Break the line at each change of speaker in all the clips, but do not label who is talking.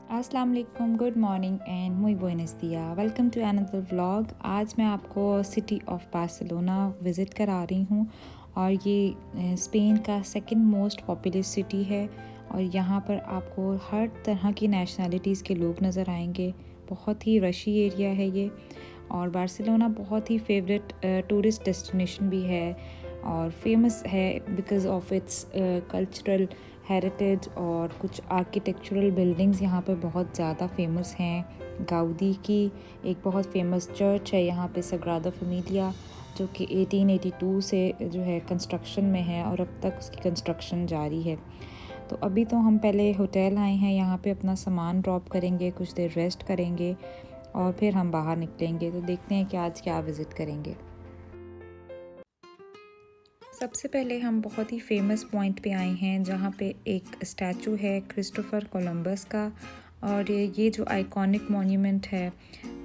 अस्सलाम वालेकुम, good morning and muy buenos días। Welcome to another vlog. आज मैं आपको सिटी ऑफ बार्सिलोना विज़िट करा रही हूँ और ये स्पेन का सेकंड मोस्ट पॉपुलस सिटी है और यहाँ पर आपको हर तरह की नेशनलिटीज़ के लोग नज़र आएंगे। बहुत ही रशी एरिया है ये और बार्सिलोना बहुत ही फेवरेट टूरिस्ट डेस्टिनेशन भी है और फेमस है because of its cultural heritage और कुछ आर्किटेक्चरल बिल्डिंग्स यहाँ पे बहुत ज़्यादा फेमस हैं। गाउदी की एक बहुत फेमस चर्च है यहाँ पे, सग्रादा फैमिलिया, जो कि 1882 से जो है कंस्ट्रक्शन में है और अब तक उसकी कंस्ट्रक्शन जारी है। तो अभी तो हम पहले होटल आए हैं, यहाँ पे अपना सामान ड्रॉप करेंगे, कुछ देर रेस्ट करेंगे और फिर हम बाहर निकलेंगे। तो देखते हैं कि आज क्या विज़िट करेंगे। सबसे पहले हम बहुत ही फेमस पॉइंट पे आए हैं जहाँ पे एक स्टैचू है क्रिस्टोफर कोलंबस का और ये जो आइकॉनिक मॉन्यूमेंट है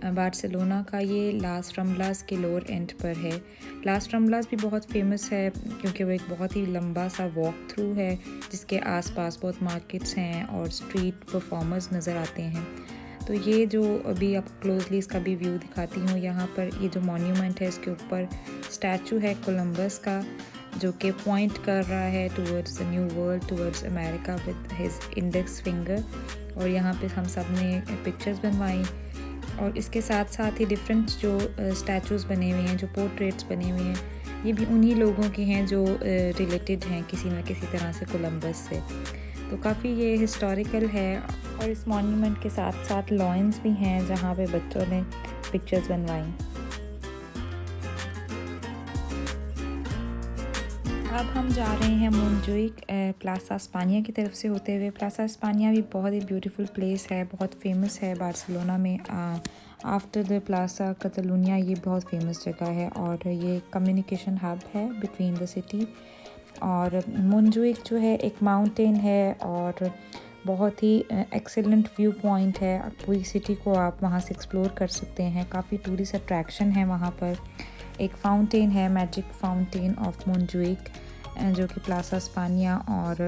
बार्सिलोना का, ये लास रम्बलास के लोअर एंड पर है। लास रम्बलास भी बहुत फेमस है क्योंकि वो एक बहुत ही लंबा सा वॉक थ्रू है जिसके आसपास बहुत मार्केट्स हैं और स्ट्रीट परफॉर्मर्स नज़र आते हैं। तो ये जो अभी आप क्लोजली इसका भी व्यू दिखाती हूँ, यहाँ पर ये जो मॉन्यूमेंट है इसके ऊपर स्टैचू है कोलंबस का जो कि पॉइंट कर रहा है towards the new world, towards America with his index finger. और यहाँ पे हम सब ने पिक्चर्स बनवाई और इसके साथ साथ ही डिफरेंट जो स्टैचूज़ बने हुए हैं, जो पोर्ट्रेट्स बने हुए हैं, ये भी उन्हीं लोगों के हैं जो रिलेटेड हैं किसी न किसी तरह से कोलंबस से। तो काफ़ी ये हिस्टोरिकल है और इस मॉन्यूमेंट के साथ साथ लॉन्स भी हैं जहाँ पे बच्चों ने पिक्चर्स बनवाई। अब हम जा रहे हैं मोंजुइक प्लासा स्पानिया की तरफ से होते हुए। प्लासा स्पानिया भी बहुत ही ब्यूटीफुल प्लेस है, बहुत फेमस है बार्सिलोना में। आफ्टर द प्लासा कतलूनिया ये बहुत फेमस जगह है और ये कम्युनिकेशन हब है बिटवीन द सिटी। और मोंजुइक जो है एक माउंटेन है और बहुत ही एक्सेलेंट व्यू पॉइंट है। पूरी सिटी को आप वहाँ से एक्सप्लोर कर सकते हैं। काफ़ी टूरिस्ट अट्रैक्शन है वहाँ पर। एक फाउंटेन है, मैजिक फाउंटेन ऑफ मोंजुइक, जो कि प्लासा स्पानिया और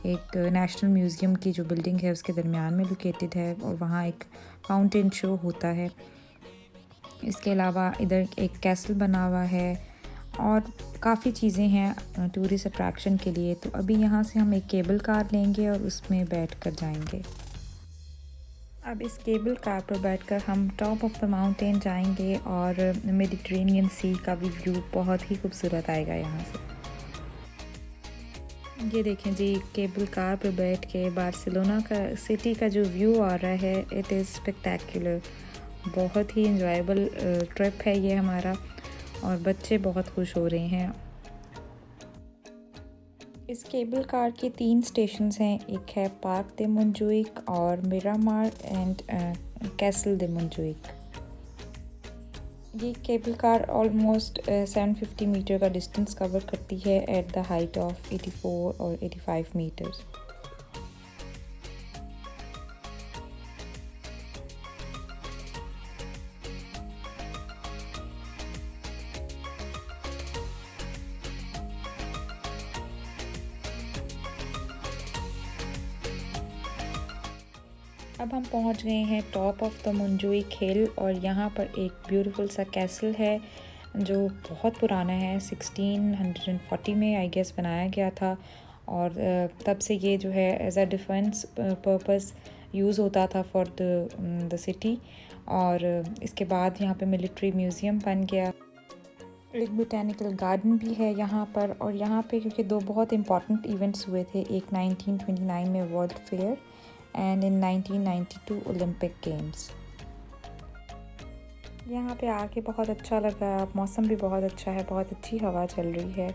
एक नेशनल म्यूज़ियम की जो बिल्डिंग है उसके दरमियान में लोकेटेड है और वहाँ एक फाउंटेन शो होता है। इसके अलावा इधर एक कैसल बना हुआ है और काफ़ी चीज़ें हैं टूरिस्ट अट्रैक्शन के लिए। तो अभी यहाँ से हम एक केबल कार लेंगे और उसमें बैठ कर जाएंगे। अब इस केबल कार पर बैठकर हम टॉप ऑफ द माउंटेन जाएंगे और मेडिटेरेनियन सी का भी व्यू बहुत ही खूबसूरत आएगा यहाँ से। ये देखें जी, केबल कार पर बैठ के बार्सिलोना का सिटी का जो व्यू आ रहा है, इट इज़ स्पेक्टेकुलर। बहुत ही इंजॉयबल ट्रिप है ये हमारा और बच्चे बहुत खुश हो रहे हैं। इस केबल कार के 3 स्टेशंस हैं, एक है पार्क दे मोंजुइक और मिरामार एंड कैसल दे मोंजुइक। ये केबल कार ऑलमोस्ट 750 मीटर का डिस्टेंस कवर करती है एट द हाइट ऑफ 84 और 85 मीटर्स। अब हम पहुंच गए हैं टॉप ऑफ द मोंजुइक हिल और यहाँ पर एक ब्यूटीफुल सा कैसल है जो बहुत पुराना है। 1640 में आई गेस बनाया गया था और तब से ये जो है as a defence purpose use होता था फॉर द सिटी। और इसके बाद यहाँ पे मिलिट्री म्यूज़ियम बन गया। एक बोटेनिकल गार्डन भी है यहाँ पर और यहाँ पे क्योंकि 2 बहुत इम्पॉर्टेंट इवेंट्स हुए थे, एक 1929 में world fair and in 1992 Olympic games. यहाँ पे आके बहुत अच्छा लगा, मौसम भी बहुत अच्छा है, बहुत अच्छी हवा चल रही है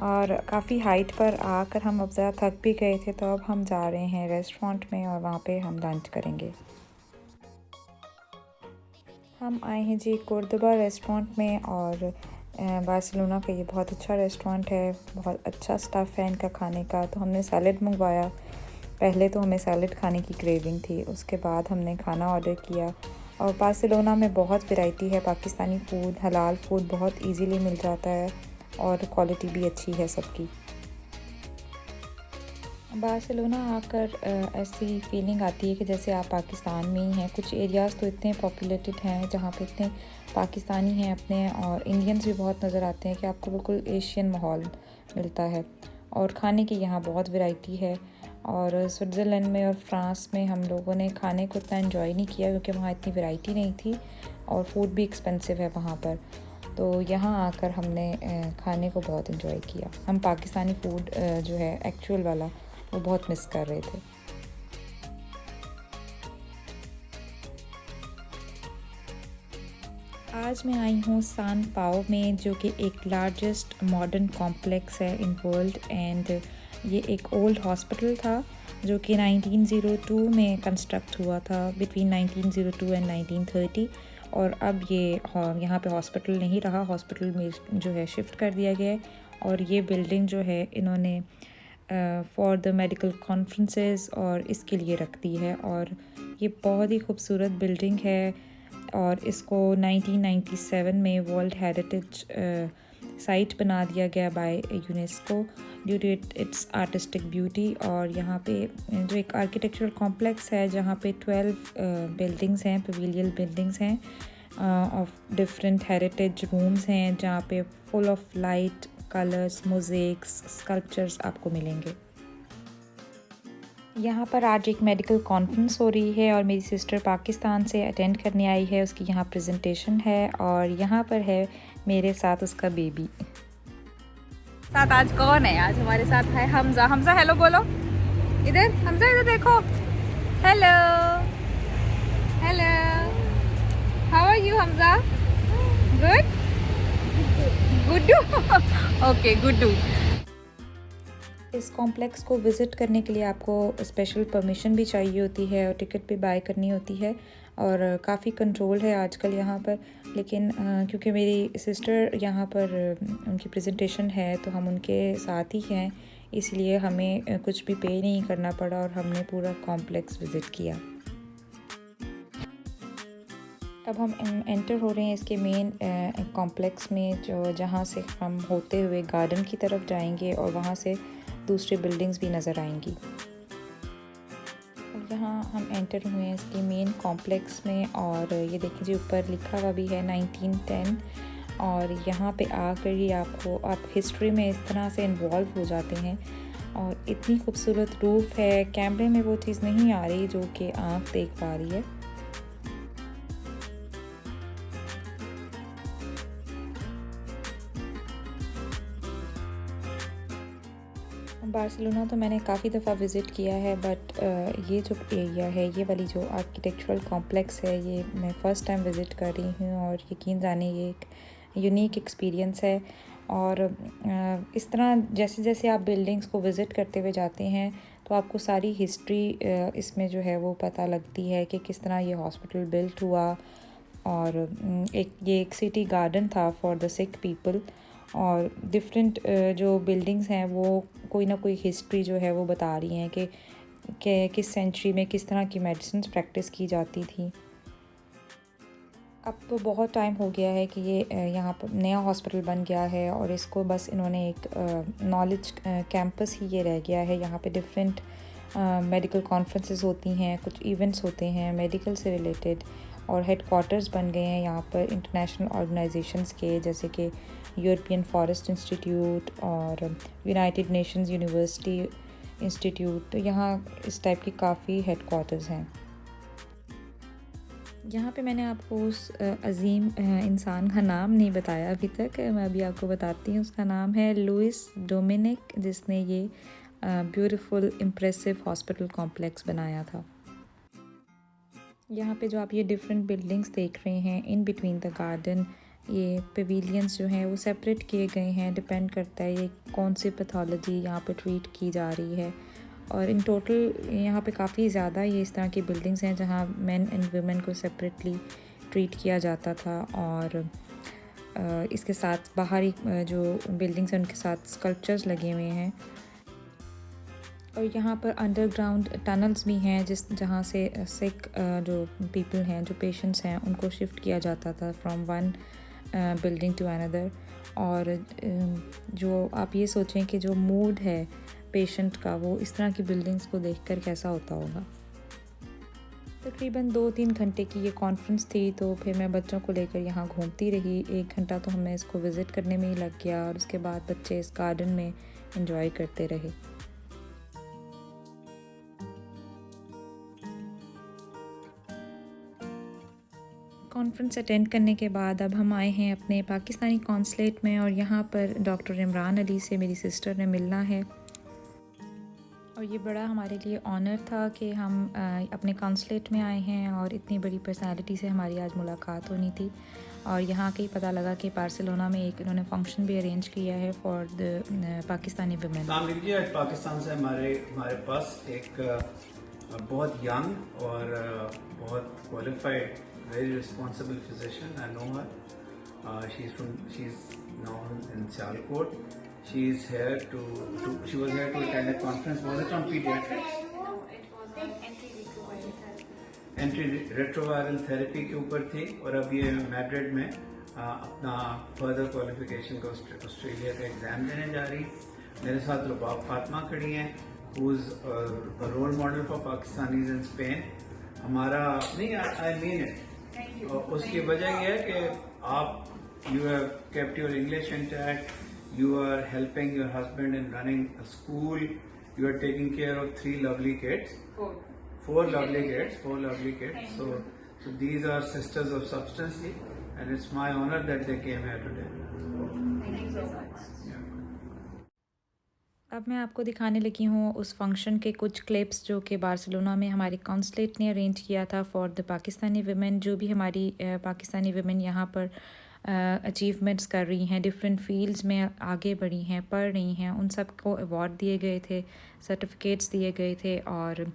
और काफ़ी हाइट पर आकर हम अब ज़्यादा थक भी गए थे। तो अब हम जा रहे हैं रेस्टोरेंट में और वहाँ पे हम लंच करेंगे। हम आए हैं जी कोर्दोबा रेस्टोरेंट में और बार्सिलोना का ये बहुत अच्छा रेस्टोरेंट है, बहुत अच्छा स्टफ़ है इनका खाने का। तो हमने सैलड मंगवाया। पहले तो हमें सैलड खाने की क्रेविंग थी, उसके बाद हमने खाना ऑर्डर किया। और बार्सिलोना में बहुत वैरायटी है, पाकिस्तानी फ़ूड, हलाल फ़ूड बहुत इजीली मिल जाता है और क्वालिटी भी अच्छी है सबकी। बार्सिलोना आकर ऐसी फीलिंग आती है कि जैसे आप पाकिस्तान में ही हैं। कुछ एरियाज़ तो इतने पॉपुलेटेड हैं जहाँ पे इतने पाकिस्तानी हैं अपने, और इंडियंस भी बहुत नज़र आते हैं कि आपको बिल्कुल एशियन माहौल मिलता है। और खाने की यहाँ बहुत वैरायटी है। और स्विट्ज़रलैंड में और फ्रांस में हम लोगों ने खाने को इतना एंजॉय नहीं किया क्योंकि वहाँ इतनी वैरायटी नहीं थी, और फूड भी एक्सपेंसिव है वहाँ पर। तो यहाँ आकर हमने खाने को बहुत एंजॉय किया। हम पाकिस्तानी फूड जो है एक्चुअल वाला, वो बहुत मिस कर रहे थे। आज मैं आई हूँ सान पाओ में, जो कि एक लार्जेस्ट मॉडर्न कॉम्प्लेक्स है इन वर्ल्ड। एंड ये एक ओल्ड हॉस्पिटल था जो कि 1902 में कंस्ट्रक्ट हुआ था, बिटवीन 1902 एंड 1930। और अब ये यहाँ पे हॉस्पिटल नहीं रहा, हॉस्पिटल में जो है शिफ्ट कर दिया गया है। और ये बिल्डिंग जो है इन्होंने फॉर द मेडिकल कॉन्फ्रेंसेस और इसके लिए रख दी है। और ये बहुत ही खूबसूरत बिल्डिंग है, और इसको 1997 में वर्ल्ड हेरिटेज साइट बना दिया गया by UNESCO due to its artistic beauty. और यहाँ पे जो एक आर्किटेक्चरल कॉम्प्लेक्स है जहाँ पे 12 बिल्डिंग्स हैं, पवेलियन बिल्डिंग्स हैं ऑफ डिफरेंट हेरिटेज रूम्स हैं, जहाँ पे full of light, colours, mosaics, sculptures आपको मिलेंगे। यहाँ पर आज एक मेडिकल कॉन्फ्रेंस हो रही है और मेरी सिस्टर पाकिस्तान से अटेंड करने आई है, उसकी यहाँ प्रेजेंटेशन है। और यहाँ पर है मेरे साथ उसका बेबी।
साथ आज कौन है? आज हमारे साथ है हमजा। हमजा हेलो बोलो, इधर हमजा, इधर देखो, hello hello, how are you Hamza? Good, Guddu okay Guddu.
इस कॉम्प्लेक्स को विज़िट करने के लिए आपको स्पेशल परमिशन भी चाहिए होती है और टिकट भी बाय करनी होती है, और काफ़ी कंट्रोल है आजकल यहाँ पर। लेकिन क्योंकि मेरी सिस्टर यहाँ पर उनकी प्रेजेंटेशन है तो हम उनके साथ ही हैं, इसलिए हमें कुछ भी पे नहीं करना पड़ा और हमने पूरा कॉम्प्लेक्स विज़िट किया। अब हम एंटर हो रहे हैं इसके मेन कॉम्प्लेक्स में, जो जहाँ से हम होते हुए गार्डन की तरफ जाएंगे और वहाँ से दूसरी बिल्डिंग्स भी नज़र आएंगी। और यहाँ हम एंटर हुए हैं इसके मेन कॉम्प्लेक्स में, और ये देखिए जी ऊपर लिखा हुआ भी है 1910। और यहाँ पे आकर ही आप हिस्ट्री में इस तरह से इन्वॉल्व हो जाते हैं। और इतनी खूबसूरत रूफ़ है, कैमरे में वो चीज़ नहीं आ रही जो कि आँख देख पा रही है। बार्सिलोना तो मैंने काफ़ी दफ़ा विज़िट किया है, बट ये जो एरिया है, ये वाली जो आर्किटेक्चरल कॉम्प्लेक्स है, ये मैं फ़र्स्ट टाइम विज़िट कर रही हूँ। और यकीन जाने ये एक यूनिक एक्सपीरियंस है। और इस तरह जैसे जैसे आप बिल्डिंग्स को विज़िट करते हुए जाते हैं तो आपको सारी हिस्ट्री इसमें जो है वो पता लगती है कि किस तरह ये हॉस्पिटल बिल्ट हुआ। और ये एक सिटी गार्डन था फॉर द सिक पीपल। और डिफरेंट जो बिल्डिंग्स हैं वो कोई ना कोई हिस्ट्री जो है वो बता रही हैं कि किस सेंचुरी में किस तरह की मेडिसिन्स प्रैक्टिस की जाती थी। अब तो बहुत टाइम हो गया है कि ये यहाँ पर नया हॉस्पिटल बन गया है, और इसको बस इन्होंने एक नॉलेज कैंपस ही ये रह गया है। यहाँ पे डिफरेंट मेडिकल कॉन्फ्रेंसेस होती हैं, कुछ इवेंट्स होते हैं मेडिकल से रिलेटेड, और हेडक्वार्टर्स बन गए हैं यहाँ पर इंटरनेशनल ऑर्गेनाइजेशंस के, जैसे कि यूरोपियन फॉरेस्ट इंस्टीट्यूट और यूनाइटेड नेशंस यूनिवर्सिटी इंस्टीट्यूट। तो यहाँ इस टाइप की काफ़ी हेडक्वार्टर्स हैं। यहाँ पे मैंने आपको उस अजीम इंसान का नाम नहीं बताया अभी तक, मैं अभी आपको बताती हूँ। उसका नाम है लुइस डोमिनिक, जिसने ये ब्यूटीफुल इम्प्रेसिव हॉस्पिटल कॉम्प्लेक्स बनाया था। यहाँ पे जो आप ये डिफरेंट बिल्डिंग्स देख रहे हैं, इन बिटवीन द गार्डन ये पेविलियंस जो हैं वो सेपरेट किए गए हैं। डिपेंड करता है ये कौन सी पैथोलॉजी यहाँ पे ट्रीट की जा रही है। और इन टोटल यहाँ पे काफ़ी ज़्यादा ये इस तरह की बिल्डिंग्स हैं जहाँ मेन एंड वुमेन को सेपरेटली ट्रीट किया जाता था। और इसके साथ बाहरी जो बिल्डिंग्स हैं उनके साथ स्कल्पचर्स लगे हुए हैं। और यहाँ पर अंडरग्राउंड टनल्स भी हैं जहाँ से सिक जो पीपल हैं, जो पेशेंट्स हैं, उनको शिफ्ट किया जाता था from one building to another. और जो आप ये सोचें कि जो मूड है पेशेंट का, वो इस तरह की बिल्डिंग्स को देखकर कैसा होता होगा। तकरीबन 2-3 घंटे की ये कॉन्फ्रेंस थी, तो फिर मैं बच्चों को लेकर यहाँ घूमती रही। 1 घंटा तो हमें इसको विज़िट करने में ही लग गया और उसके बाद बच्चे इस गार्डन में एंजॉय करते रहे। कॉन्फ्रेंस अटेंड करने के बाद अब हम आए हैं अपने पाकिस्तानी कॉन्सुलेट में और यहाँ पर डॉक्टर इमरान अली से मेरी सिस्टर ने मिलना है और ये बड़ा हमारे लिए ऑनर था कि हम अपने कॉन्सुलेट में आए हैं और इतनी बड़ी पर्सनालिटी से हमारी आज मुलाकात होनी थी। और यहाँ के ही पता लगा कि बार्सिलोना में एक इन्होंने फंक्शन भी अरेंज किया है फॉर द पाकिस्तानी वुमेन।
आज पाकिस्तान से हमारे पास एक बहुत यंग और बहुत qualified, very responsible physician. I know her. She's now in Sialkot. She was here to attend a conference. Was it on pediatrics?
No, it was on antiretroviral therapy.
Antiretroviral therapy के ऊपर थी और अब ये Madrid में अपना further qualification का Australia का एग्जाम देने जा रही। मेरे साथ लुबाब फातिमा खड़ी हैं, who is a role model for Pakistanis in Spain. हमारा नहीं, आई मीन इट। उसकी वजह यह है कि आप you have kept your English intact, you are helping your husband in running a school, you are taking care of 3 lovely kids. Four lovely kids. So these are sisters of substance, and it's my honor that they came here today.
Thank you so much.
अब मैं आपको दिखाने लगी हूँ उस function के कुछ clips जो कि बार्सिलोना में हमारे कॉन्सुलेट ने अरेंज किया था फॉर द पाकिस्तानी वुमेन। जो भी हमारी पाकिस्तानी वुमेन यहाँ पर अचीवमेंट्स कर रही हैं, डिफरेंट फील्ड्स में आगे बढ़ी हैं, पढ़ रही हैं, उन सब को अवार्ड दिए गए थे, सर्टिफिकेट्स दिए गए थे। और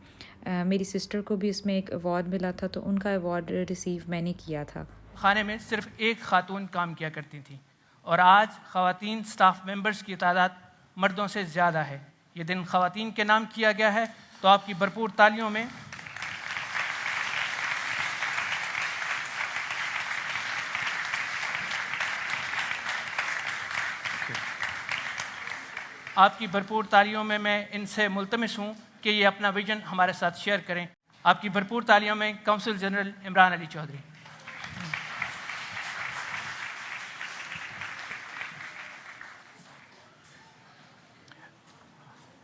मेरी सिस्टर को भी इसमें एक अवार्ड मिला था, तो उनका अवार्ड रिसीव मैंने किया था।
खाने में सिर्फ एक खातून काम किया करती थी और आज ख़वातीन स्टाफ मेंबर्स की तादाद मर्दों से ज़्यादा है। ये दिन ख़वातीन के नाम किया गया है, तो आपकी भरपूर तालियों में मैं इनसे मुल्तमिस हूँ कि ये अपना विजन हमारे साथ शेयर करें। आपकी भरपूर तालियों में council general Imran Ali Chaudhry.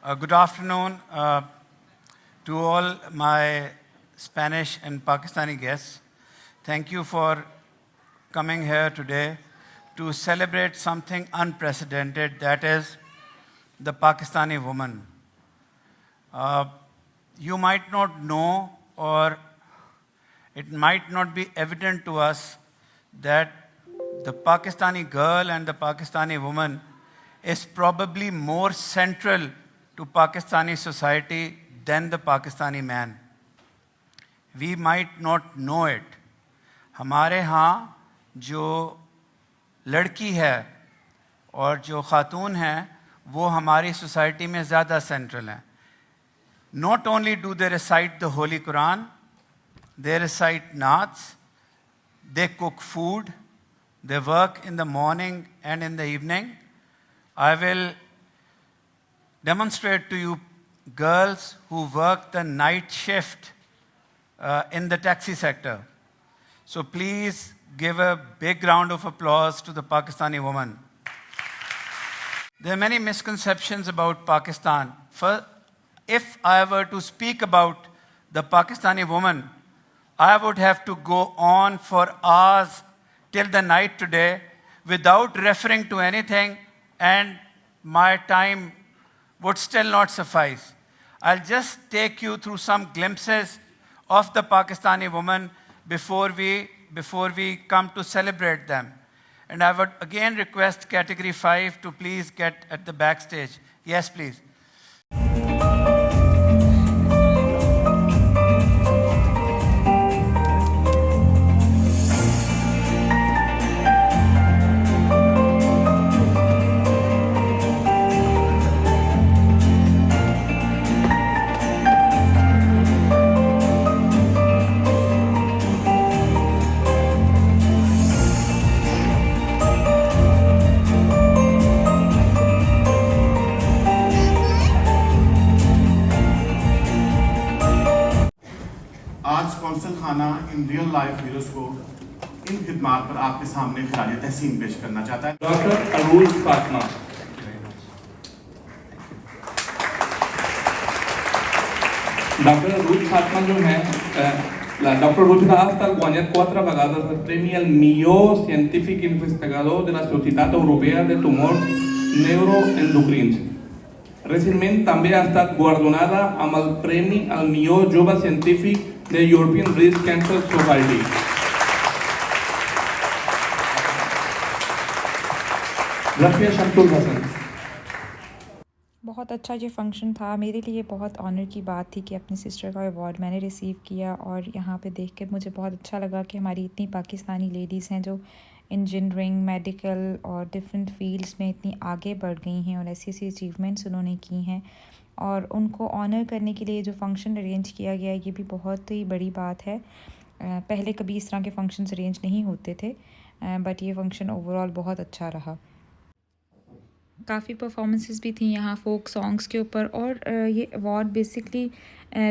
Good afternoon to all my Spanish and Pakistani guests. Thank you for coming here today to celebrate something unprecedented, that is the Pakistani woman. You might not know, or it might not be evident to us, that the Pakistani girl and the Pakistani woman is probably more central to Pakistani society than the Pakistani man. We might not know it. हमारे यहाँ जो लड़की है और जो खातून है वो हमारी सोसाइटी में ज़्यादा सेंट्रल हैं. Not only do they recite the Holy Quran, they recite Naats, they cook food, they work in the morning and in the evening. I will demonstrate to you girls who work the night shift in the taxi sector. So please give a big round of applause to the Pakistani woman. There are many misconceptions about Pakistan. If I were to speak about the Pakistani woman, I would have to go on for hours till the night today without referring to anything, and my time would still not suffice. I'll just take you through some glimpses of the Pakistani woman before we come to celebrate them. And I would again request Category 5 to please get at the backstage. Yes, please.
आज council खाना in real life heroes को इन खिदमात पर आपके सामने खिराज तहसीन पेश करना चाहता है।
डॉक्टर अरूज फातिमा। डॉक्टर अरूज फातिमा जो है Dr. Ruth Raaf ha guanyat 4 vegades el premi al millor científic investigador de la Societat Europea de Tumors Neuroendocrins. Recentment també ha estat guardonada amb el premi al millor jove científic de European Breast Cancer Society. Rafia Shamsul Hasan.
बहुत अच्छा ये function था। मेरे लिए बहुत honour की बात थी कि अपनी सिस्टर का अवार्ड मैंने रिसीव किया, और यहाँ पे देख के मुझे बहुत अच्छा लगा कि हमारी इतनी पाकिस्तानी लेडीज़ हैं जो इंजीनियरिंग, मेडिकल और डिफरेंट फील्ड्स में इतनी आगे बढ़ गई हैं और ऐसी ऐसी अचीवमेंट्स उन्होंने की हैं, और उनको ऑनर करने के लिए जो फ़ंक्शन अरेंज किया गया ये भी बहुत ही बड़ी बात है। पहले कभी इस तरह के फ़ंक्शंस अरेंज नहीं होते थे, बट ये फ़ंक्शन ओवरऑल बहुत अच्छा रहा। काफ़ी परफॉर्मेंसेस भी थी यहाँ फोक सॉन्ग्स के ऊपर, और ये अवार्ड बेसिकली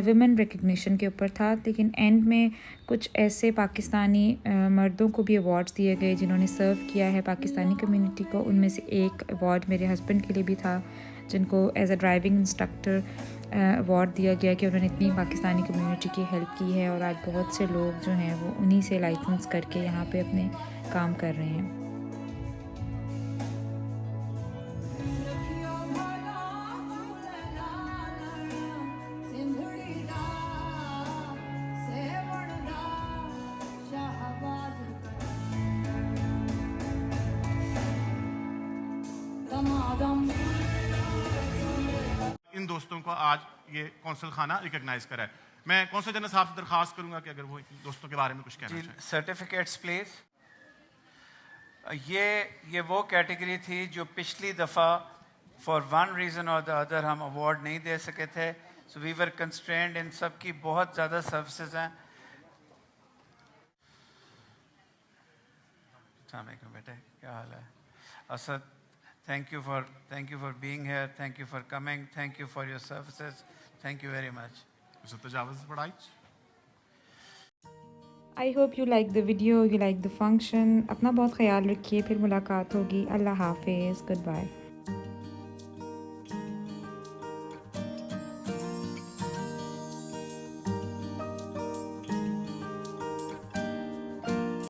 वुमेन रिकग्निशन के ऊपर था, लेकिन एंड में कुछ ऐसे पाकिस्तानी मर्दों को भी अवार्ड्स दिए गए जिन्होंने सर्व किया है पाकिस्तानी कम्युनिटी को। उनमें से एक अवार्ड मेरे हस्बैंड के लिए भी था, जिनको as a driving instructor award दिया गया कि उन्होंने इतनी पाकिस्तानी कम्युनिटी की हेल्प की है, और आज बहुत से लोग जो हैं वो उन्हीं से लाइसेंस करके यहाँ पे अपने काम कर रहे हैं।
इन दोस्तों को आज ये कौंसल खाना रिकॉग्नाइज करा है। मैं कौंसल जनरल साहब से दरखास्त करूंगा कि अगर वो इन दोस्तों के बारे में कुछ कहना चाहें।
Certificates please. ये वो कैटेगरी थी जो पिछली दफ़ा फॉर वन रीज़न और द अदर हम अवार्ड नहीं दे सके थे, सो वी वर कंस्ट्रेंड। इन सब की बहुत ज़्यादा सर्विसेज हैं। बेटे क्या हाल है? Asad, thank you for being here, thank you for coming, thank you for your services, thank you very much.
I hope you like the video, you like the function. अपना बहुत ख्याल रखिए, फिर मुलाकात होगी। अल्लाह हाफिज़, गुड बाय।